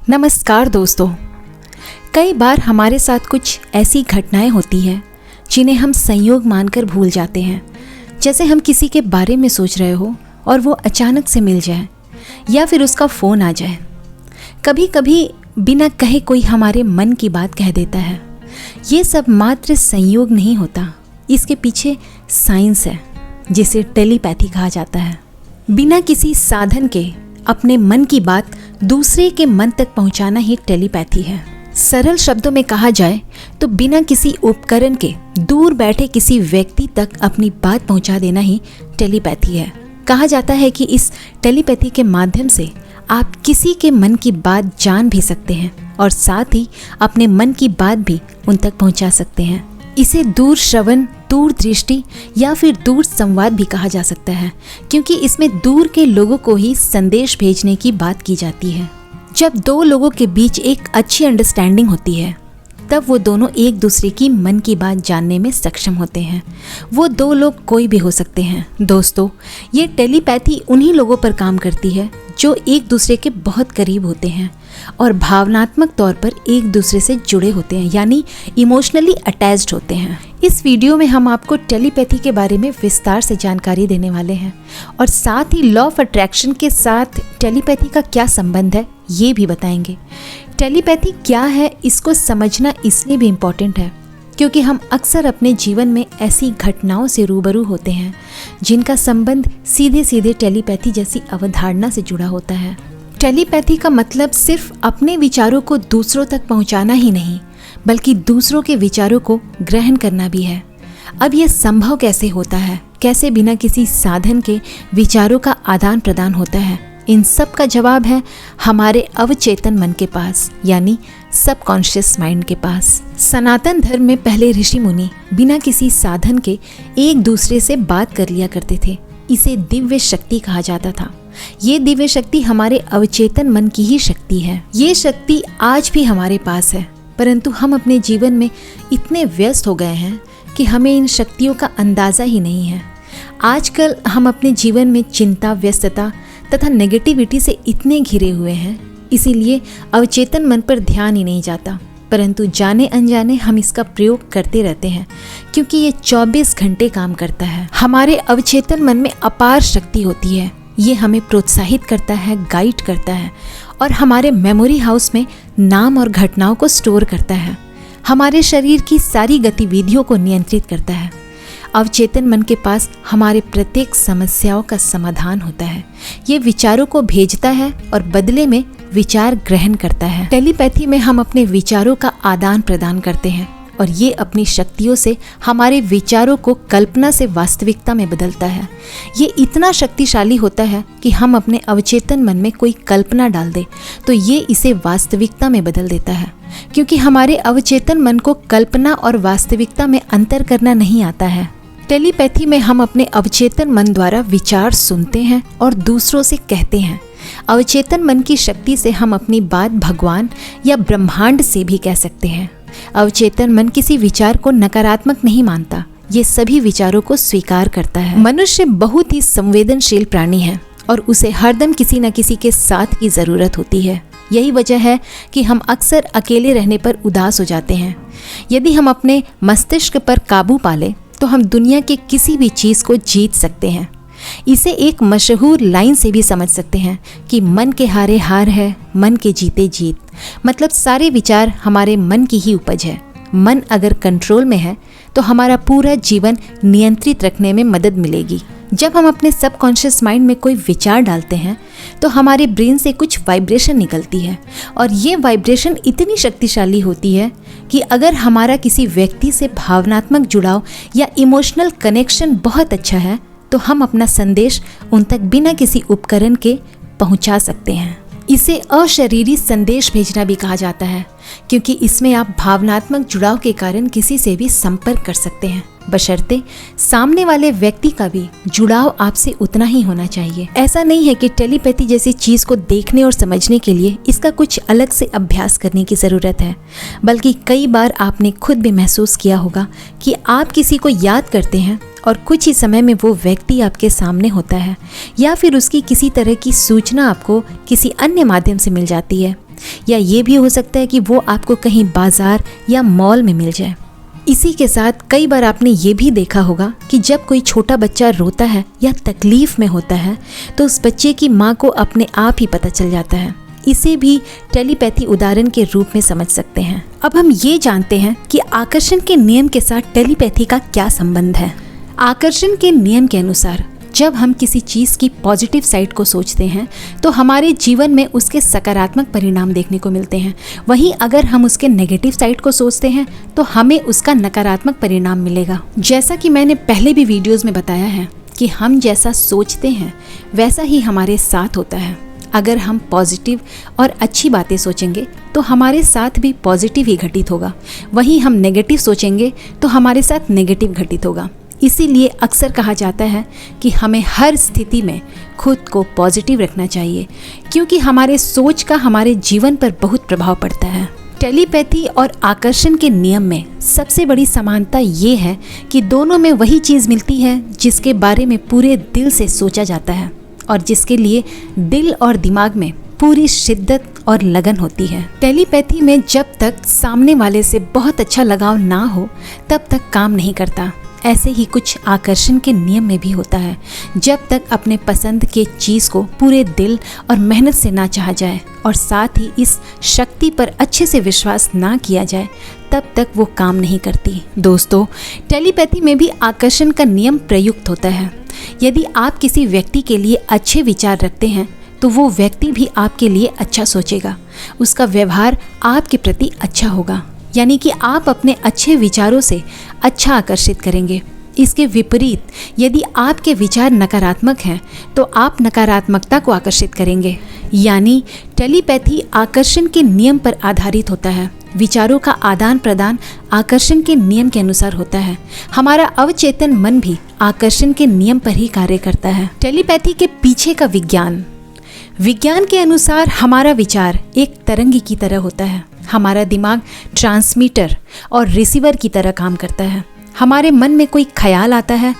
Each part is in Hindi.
नमस्कार दोस्तों। कई बार हमारे साथ कुछ ऐसी घटनाएं होती हैं जिन्हें हम संयोग मानकर भूल जाते हैं। जैसे हम किसी के बारे में सोच रहे हो और वो अचानक से मिल जाए या फिर उसका फ़ोन आ जाए। कभी कभी बिना कहे कोई हमारे मन की बात कह देता है। ये सब मात्र संयोग नहीं होता, इसके पीछे साइंस है जिसे टेलीपैथी कहा जाता है। बिना किसी साधन के अपने मन की बात दूसरे के मन तक पहुंचाना ही टेलीपैथी है। सरल शब्दों में कहा जाए तो बिना किसी उपकरण के दूर बैठे किसी व्यक्ति तक अपनी बात पहुंचा देना ही टेलीपैथी है। कहा जाता है कि इस टेलीपैथी के माध्यम से आप किसी के मन की बात जान भी सकते हैं और साथ ही अपने मन की बात भी उन तक पहुंचा सकते हैं। इसे दूर श्रवण, दूर दृष्टि या फिर दूर संवाद भी कहा जा सकता है, क्योंकि इसमें दूर के लोगों को ही संदेश भेजने की बात की जाती है। जब दो लोगों के बीच एक अच्छी अंडरस्टैंडिंग होती है तब वो दोनों एक दूसरे की मन की बात जानने में सक्षम होते हैं। वो दो लोग कोई भी हो सकते हैं। दोस्तों, ये टेलीपैथी उन्हीं लोगों पर काम करती है जो एक दूसरे के बहुत करीब होते हैं और भावनात्मक तौर पर एक दूसरे से जुड़े होते हैं, यानी इमोशनली अटैच्ड होते हैं। इस वीडियो में हम आपको टेलीपैथी के बारे में विस्तार से जानकारी देने वाले हैं और साथ ही लॉ ऑफ अट्रैक्शन के साथ टेलीपैथी का क्या संबंध है ये भी बताएंगे। टेलीपैथी क्या है, इसको समझना इसलिए भी इम्पॉर्टेंट है क्योंकि हम अक्सर अपने जीवन में ऐसी घटनाओं से रूबरू होते हैं जिनका संबंध सीधे सीधे टेलीपैथी जैसी अवधारणा से जुड़ा होता है। टेलीपैथी का मतलब सिर्फ अपने विचारों को दूसरों तक पहुंचाना ही नहीं, बल्कि दूसरों के विचारों को ग्रहण करना भी है। अब यह संभव कैसे होता है? कैसे बिना किसी साधन के विचारों का आदान प्रदान होता है? इन सब का जवाब है हमारे अवचेतन मन के पास, यानी सबकॉन्शियस माइंड के पास। सनातन धर्म में पहले ऋषि मुनि बिना किसी साधन के एक दूसरे से बात कर लिया करते थे। इसे दिव्य शक्ति कहा जाता था। ये दिव्य शक्ति हमारे अवचेतन मन की ही शक्ति है। ये शक्ति आज भी हमारे पास है, परंतु हम अपने जीवन में इतने व्यस्त हो गए हैं कि हमें इन शक्तियों का अंदाज़ा ही नहीं है। आजकल हम अपने जीवन में चिंता, व्यस्तता तथा नेगेटिविटी से इतने घिरे हुए हैं, इसीलिए अवचेतन मन पर ध्यान ही नहीं जाता, परंतु जाने अनजाने हम इसका प्रयोग करते रहते हैं क्योंकि ये 24 घंटे काम करता है। हमारे अवचेतन मन में अपार शक्ति होती है। ये हमें प्रोत्साहित करता है, गाइड करता है और हमारे मेमोरी हाउस में नाम और घटनाओं को स्टोर करता है। हमारे शरीर की सारी गतिविधियों को नियंत्रित करता है। अवचेतन मन के पास हमारे प्रत्येक समस्याओं का समाधान होता है। ये विचारों को भेजता है और बदले में विचार ग्रहण करता है। टेलीपैथी में हम अपने विचारों का आदान प्रदान करते हैं और ये अपनी शक्तियों से हमारे विचारों को कल्पना से वास्तविकता में बदलता है। ये इतना शक्तिशाली होता है कि हम अपने अवचेतन मन में कोई कल्पना डाल दें तो ये इसे वास्तविकता में बदल देता है, क्योंकि हमारे अवचेतन मन को कल्पना और वास्तविकता में अंतर करना नहीं आता है। टेलीपैथी में हम अपने अवचेतन मन द्वारा विचार सुनते हैं और दूसरों से कहते हैं। अवचेतन मन की शक्ति से हम अपनी बात भगवान या ब्रह्मांड से भी कह सकते हैं। अवचेतन मन किसी विचार को नकारात्मक नहीं मानता, ये सभी विचारों को स्वीकार करता है। मनुष्य बहुत ही संवेदनशील प्राणी है और उसे हरदम किसी न किसी के साथ की ज़रूरत होती है। यही वजह है कि हम अक्सर अकेले रहने पर उदास हो जाते हैं। यदि हम अपने मस्तिष्क पर काबू पा लें तो हम दुनिया के किसी भी चीज़ को जीत सकते हैं। इसे एक मशहूर लाइन से भी समझ सकते हैं कि मन के हारे हार है, मन के जीते जीत। मतलब सारे विचार हमारे मन की ही उपज है। मन अगर कंट्रोल में है तो हमारा पूरा जीवन नियंत्रित रखने में मदद मिलेगी। जब हम अपने सबकॉन्शियस माइंड में कोई विचार डालते हैं तो हमारे ब्रेन से कुछ वाइब्रेशन निकलती है और ये वाइब्रेशन इतनी शक्तिशाली होती है कि अगर हमारा किसी व्यक्ति से भावनात्मक जुड़ाव या इमोशनल कनेक्शन बहुत अच्छा है तो हम अपना संदेश उन तक बिना किसी उपकरण के पहुंचा सकते हैं। इसे अशरीरी संदेश भेजना भी कहा जाता है क्योंकि इसमें आप भावनात्मक जुड़ाव के कारण किसी से भी संपर्क कर सकते हैं, बशर्ते सामने वाले व्यक्ति का भी जुड़ाव आपसे उतना ही होना चाहिए। ऐसा नहीं है कि टेलीपैथी जैसी चीज़ को देखने और समझने के लिए इसका कुछ अलग से अभ्यास करने की ज़रूरत है, बल्कि कई बार आपने खुद भी महसूस किया होगा कि आप किसी को याद करते हैं और कुछ ही समय में वो व्यक्ति आपके सामने होता है, या फिर उसकी किसी तरह की सूचना आपको किसी अन्य माध्यम से मिल जाती है, या ये भी हो सकता है कि वो आपको कहीं बाजार या मॉल में मिल जाए। इसी के साथ कई बार आपने ये भी देखा होगा कि जब कोई छोटा बच्चा रोता है या तकलीफ में होता है तो उस बच्चे की माँ को अपने आप ही पता चल जाता है। इसे भी टेलीपैथी उदाहरण के रूप में समझ सकते हैं। अब हम ये जानते हैं कि आकर्षण के नियम के साथ टेलीपैथी का क्या संबंध है। आकर्षण के नियम के अनुसार जब हम किसी चीज़ की पॉजिटिव साइड को सोचते हैं तो हमारे जीवन में उसके सकारात्मक परिणाम देखने को मिलते हैं। वहीं अगर हम उसके नेगेटिव साइड को सोचते हैं तो हमें उसका नकारात्मक परिणाम मिलेगा। जैसा कि मैंने पहले भी वीडियोस में बताया है कि हम जैसा सोचते हैं वैसा ही हमारे साथ होता है। अगर हम पॉजिटिव और अच्छी बातें सोचेंगे तो हमारे साथ भी पॉजिटिव ही घटित होगा, वहीं हम नेगेटिव सोचेंगे तो हमारे साथ नेगेटिव घटित होगा। इसीलिए अक्सर कहा जाता है कि हमें हर स्थिति में खुद को पॉजिटिव रखना चाहिए, क्योंकि हमारे सोच का हमारे जीवन पर बहुत प्रभाव पड़ता है। टेलीपैथी और आकर्षण के नियम में सबसे बड़ी समानता ये है कि दोनों में वही चीज़ मिलती है जिसके बारे में पूरे दिल से सोचा जाता है और जिसके लिए दिल और दिमाग में पूरी शिद्दत और लगन होती है। टेलीपैथी में जब तक सामने वाले से बहुत अच्छा लगाव ना हो तब तक काम नहीं करता। ऐसे ही कुछ आकर्षण के नियम में भी होता है। जब तक अपने पसंद के चीज़ को पूरे दिल और मेहनत से ना चाहा जाए और साथ ही इस शक्ति पर अच्छे से विश्वास ना किया जाए तब तक वो काम नहीं करती। दोस्तों, टेलीपैथी में भी आकर्षण का नियम प्रयुक्त होता है। यदि आप किसी व्यक्ति के लिए अच्छे विचार रखते हैं तो वो व्यक्ति भी आपके लिए अच्छा सोचेगा, उसका व्यवहार आपके प्रति अच्छा होगा, यानी कि आप अपने अच्छे विचारों से अच्छा आकर्षित करेंगे। इसके विपरीत यदि आपके विचार नकारात्मक हैं तो आप नकारात्मकता को आकर्षित करेंगे। यानी टेलीपैथी आकर्षण के नियम पर आधारित होता है। विचारों का आदान प्रदान आकर्षण के नियम के अनुसार होता है। हमारा अवचेतन मन भी आकर्षण के नियम पर ही कार्य करता है। टेलीपैथी के पीछे का विज्ञान के अनुसार हमारा विचार एक तरंग की तरह होता है। हमारा दिमाग ट्रांसमीटर और रिसीवर की तरह काम करता है। हमारे मन में कोई ख्याल आता है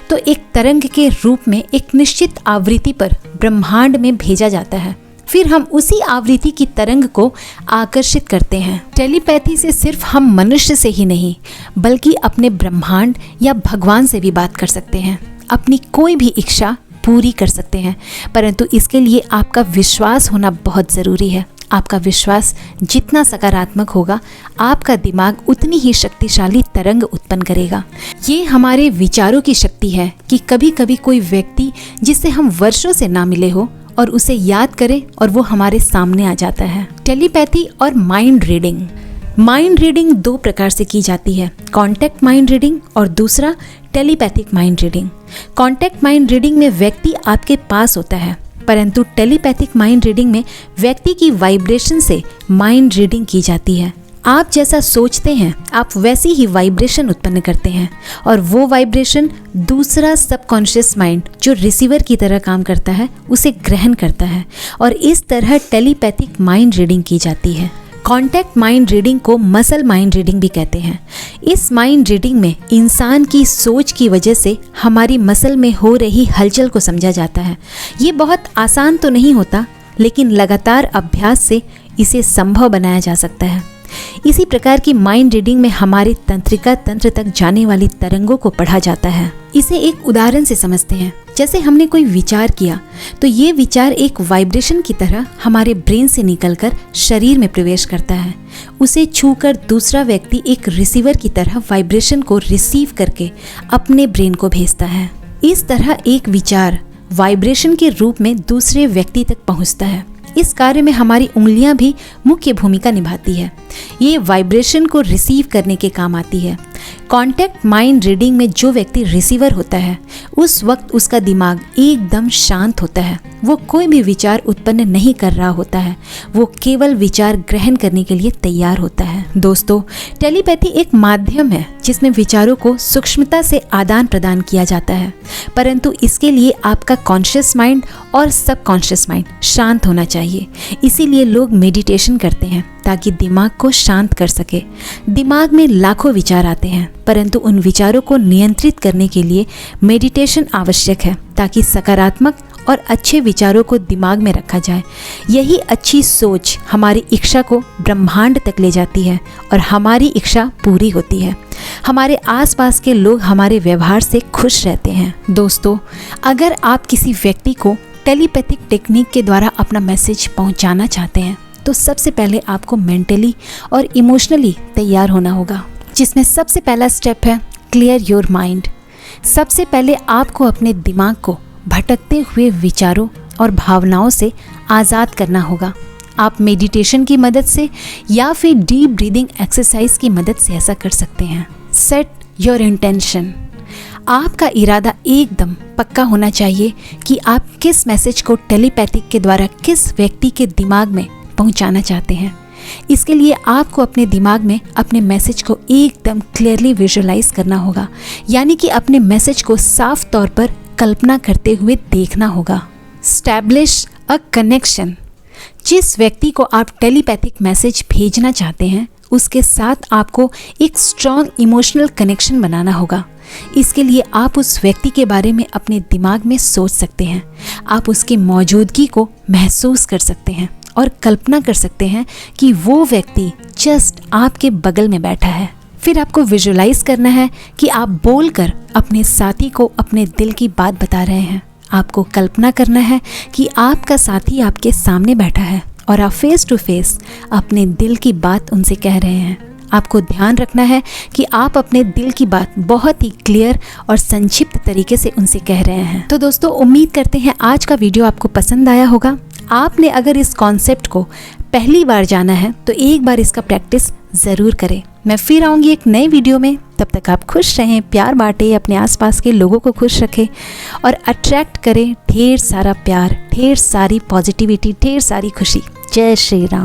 तो एक तरंग के रूप में एक निश्चित आवृत्ति पर ब्रह्मांड में भेजा जाता है, फिर हम उसी आवृत्ति की तरंग को आकर्षित करते हैं। टेलीपैथी से सिर्फ हम मनुष्य से ही नहीं बल्कि अपने ब्रह्मांड या भगवान से भी बात कर सकते हैं, अपनी कोई भी इच्छा पूरी कर सकते हैं, परंतु इसके लिए आपका विश्वास होना बहुत ज़रूरी है। आपका विश्वास जितना सकारात्मक होगा आपका दिमाग उतनी ही शक्तिशाली तरंग उत्पन्न करेगा। ये हमारे विचारों की शक्ति है कि कभी कभी कोई व्यक्ति जिससे हम वर्षों से ना मिले हो और उसे याद करें और वो हमारे सामने आ जाता है। टेलीपैथी और माइंड रीडिंग दो प्रकार से की जाती है, कॉन्टैक्ट माइंड रीडिंग और दूसरा telepathic mind reading. Contact mind reading में व्यक्ति आपके पास होता है, परंतु टेलीपैथिक माइंड रीडिंग में व्यक्ति की वाइब्रेशन से माइंड रीडिंग की जाती है। आप जैसा सोचते हैं आप वैसी ही वाइब्रेशन उत्पन्न करते हैं और वो वाइब्रेशन दूसरा सबकॉन्शियस माइंड जो रिसीवर की तरह काम करता है उसे ग्रहण करता है और इस तरह टेलीपैथिक माइंड रीडिंग की जाती है। कॉन्टैक्ट माइंड रीडिंग को मसल माइंड रीडिंग भी कहते हैं। इस माइंड रीडिंग में इंसान की सोच की वजह से हमारी मसल में हो रही हलचल को समझा जाता है। ये बहुत आसान तो नहीं होता, लेकिन लगातार अभ्यास से इसे संभव बनाया जा सकता है। इसी प्रकार की माइंड रीडिंग में हमारे तंत्रिका तंत्र तक जाने वाली तरंगों को पढ़ा जाता है। इसे एक उदाहरण से समझते हैं। जैसे हमने कोई विचार किया तो ये विचार एक वाइब्रेशन की तरह हमारे ब्रेन से निकलकर शरीर में प्रवेश करता है। उसे छूकर दूसरा व्यक्ति एक रिसीवर की तरह वाइब्रेशन को रिसीव करके अपने ब्रेन को भेजता है। इस तरह एक विचार वाइब्रेशन के रूप में दूसरे व्यक्ति तक पहुंचता है। इस कार्य में हमारी उंगलियां भी मुख्य भूमिका निभाती है। ये वाइब्रेशन को रिसीव करने के काम आती है। कॉन्टैक्ट माइंड रीडिंग में जो व्यक्ति रिसीवर होता है उस वक्त उसका दिमाग एकदम शांत होता है। वो कोई भी विचार उत्पन्न नहीं कर रहा होता है, वो केवल विचार ग्रहण करने के लिए तैयार होता है। दोस्तों, टेलीपैथी एक माध्यम है जिसमें विचारों को सूक्ष्मता से आदान प्रदान किया जाता है, परंतु इसके लिए आपका कॉन्शियस माइंड और सबकॉन्शियस माइंड शांत होना चाहिए। इसीलिए लोग मेडिटेशन करते हैं ताकि दिमाग को शांत कर सके। दिमाग में लाखों विचार आते हैं, परंतु उन विचारों को नियंत्रित करने के लिए मेडिटेशन आवश्यक है, ताकि सकारात्मक और अच्छे विचारों को दिमाग में रखा जाए। यही अच्छी सोच हमारी इच्छा को ब्रह्मांड तक ले जाती है और हमारी इच्छा पूरी होती है। हमारे आसपास के लोग हमारे व्यवहार से खुश रहते हैं। दोस्तों, अगर आप किसी व्यक्ति को टेलीपैथिक टेक्निक के द्वारा अपना मैसेज पहुंचाना चाहते हैं, तो सबसे पहले आपको मेंटली और इमोशनली तैयार होना होगा, जिसमें सबसे पहला स्टेप है क्लियर योर माइंड। सबसे पहले आपको अपने दिमाग को भटकते हुए विचारों और भावनाओं से आज़ाद करना होगा। आप मेडिटेशन की मदद से या फिर डीप ब्रीदिंग एक्सरसाइज की मदद से ऐसा कर सकते हैं। Set your intention. आपका इरादा एकदम पक्का होना चाहिए कि आप किस मैसेज को टेलीपैथिक के द्वारा किस व्यक्ति के दिमाग में पहुंचाना चाहते हैं। इसके लिए आपको अपने दिमाग में अपने मैसेज को एकदम क्लियरली विजुअलाइज करना होगा, यानी कि अपने मैसेज को साफ तौर पर कल्पना करते हुए देखना होगा। Establish a connection. जिस व्यक्ति को आप टेलीपैथिक मैसेज भेजना चाहते हैं, उसके साथ आपको एक स्ट्रॉन्ग इमोशनल कनेक्शन बनाना होगा। इसके लिए आप उस व्यक्ति के बारे में अपने दिमाग में सोच सकते हैं। आप उसकी मौजूदगी को महसूस कर सकते हैं और कल्पना कर सकते हैं कि वो व्यक्ति जस्ट आपके बगल में बैठा है। फिर आपको विजुअलाइज करना है कि आप बोलकर अपने साथी को अपने दिल की बात बता रहे हैं। आपको कल्पना करना है कि आपका साथी आपके सामने बैठा है और आप फेस टू फेस अपने दिल की बात उनसे कह रहे हैं। आपको ध्यान रखना है कि आप अपने दिल की बात बहुत ही क्लियर और संक्षिप्त तरीके से उनसे कह रहे हैं। तो दोस्तों, उम्मीद करते हैं आज का वीडियो आपको पसंद आया होगा। आपने अगर इस कॉन्सेप्ट को पहली बार जाना है तो एक बार इसका प्रैक्टिस ज़रूर करें। मैं फिर आऊँगी एक नए वीडियो में। तब तक आप खुश रहें, प्यार बांटें, अपने आसपास के लोगों को खुश रखें और अट्रैक्ट करें ढेर सारा प्यार, ढेर सारी पॉजिटिविटी, ढेर सारी खुशी। जय श्री राम।